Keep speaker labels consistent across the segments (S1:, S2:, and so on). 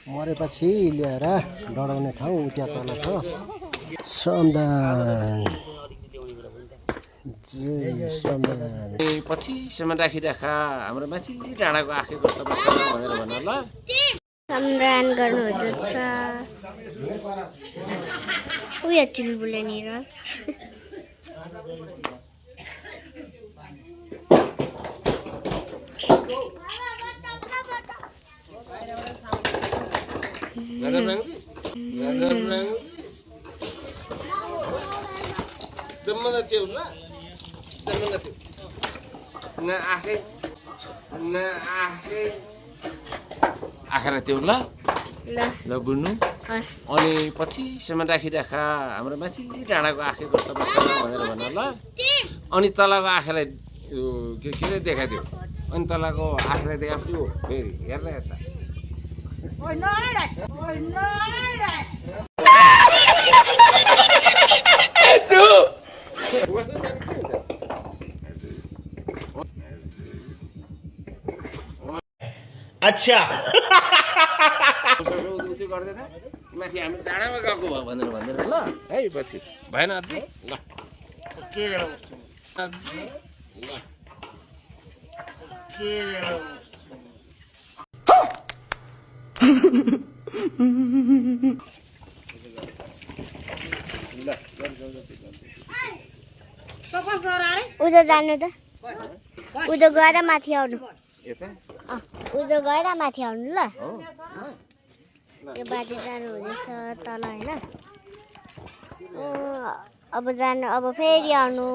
S1: मरेपछि ल्याएर डढाउने ठाउँ त्यहाँ तल छ समदान।
S2: पछिसम्म राखिराखा हाम्रो माथि डाँडाको आँखे कस्तो बस्छ भनेर भन ल।
S3: समदान गर्नुहुँदैछ उयो चुलबुलेनिर
S2: आँखा त्यो ल ल बुझ्नु। अनि पछिसम्म राखिराखा हाम्रो माथि डाँडाको आँखे कस्तो बस्छ भनेर भन ल। अनि तलको आँखालाई के अरे देखाइदियो। अनि तलको आँखालाई देखाउँछु फेरि हेर्न यता
S4: अच्छा
S2: गर्दैन माथि हामी डाँडामा गएको भयो भनेर भन्दैन ल है। पछि भएन अझै ल के
S3: उदो जानु त उदो गएर माथि आउनु उदो गएर माथि आउनु ल। यो बाटो जानु हुँदैछ तल होइन। अब जानु अब फेरि आउनु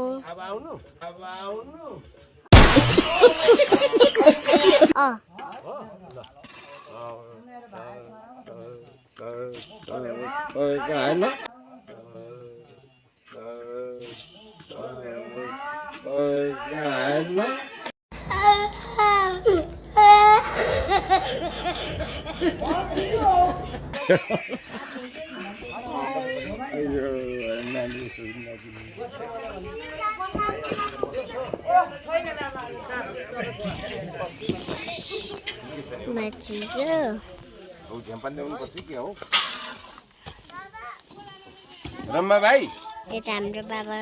S2: रम्मा भाइ
S3: यता हाम्रो बाबा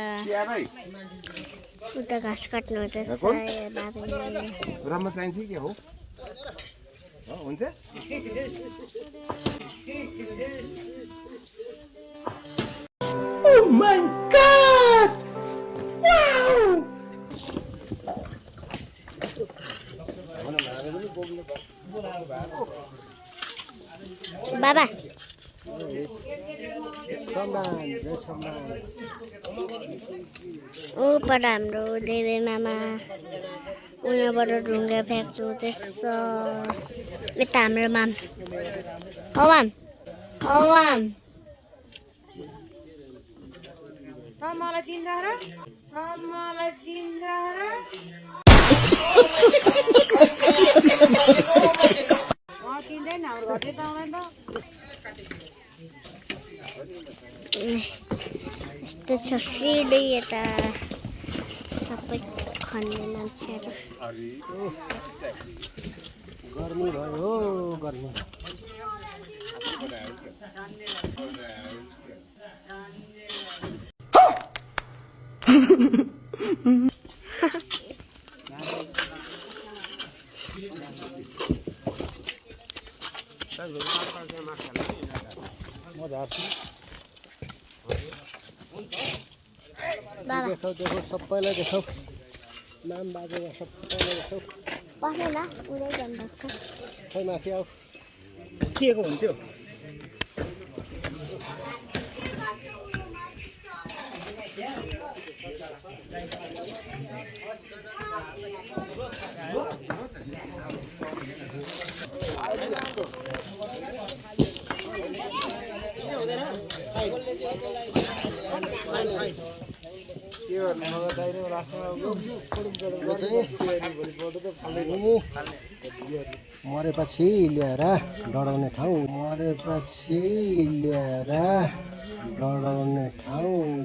S3: उता घाँस काट्नु हुँदैछ बाबाले।
S2: रम्मा चाहिन्छ के हो हुन्छ।
S4: Oh my God! Wow!
S3: बाबा ऊपर हाम्रो देवे मामा उहाँबाट ढुङ्गा फ्याँक्नु हुँदैछ। यता हाम्रो माम
S5: मलाई चिन्छ र मलाई चिन्छ र चिन्दैन हाम्रो घर त आउँदैन त।
S3: यस्तो छ सिधै यता सबै खन्ने मान्छेहरू।
S1: गर्मी भयो गर्मी। देखाऊ देखाऊ सबैलाई देखाऊ नाम बाजेर सबैलाई देखाऊ।
S3: पसेन उडै जानुभएको छ।
S1: खै माथि आऊ
S4: के को हुन्थ्यो
S1: मरेपछि ल्याएर डढाउने ठाउँ मरेपछि ल्याएर डढाउने ठाउँ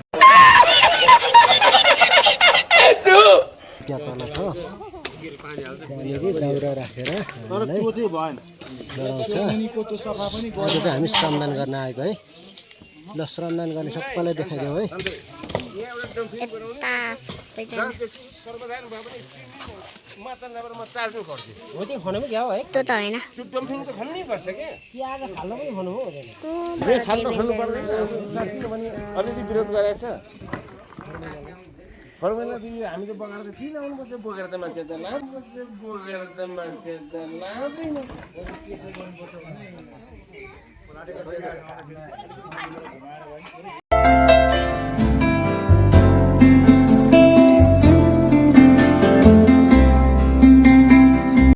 S1: त्यहाँ तल छ त्यहाँनिर दाउरा राखेर हामीलाई गराउँछ। आज चाहिँ हामी श्रमदान गर्न आएको है। ल श्रमदान गर्ने सबैलाई देखाइदेऊ है।
S3: यता सबैजना
S1: हो त्यो खानु पनि क्या है।
S3: त्यो त होइन
S2: अलिकति विरोध गरेछ फर्मुला दिदी हामी त बगाएर त किन आउनुपर्छ बोकेर त मान्छे त लानुपर्छ बोकेर त मान्छे त लाँदैन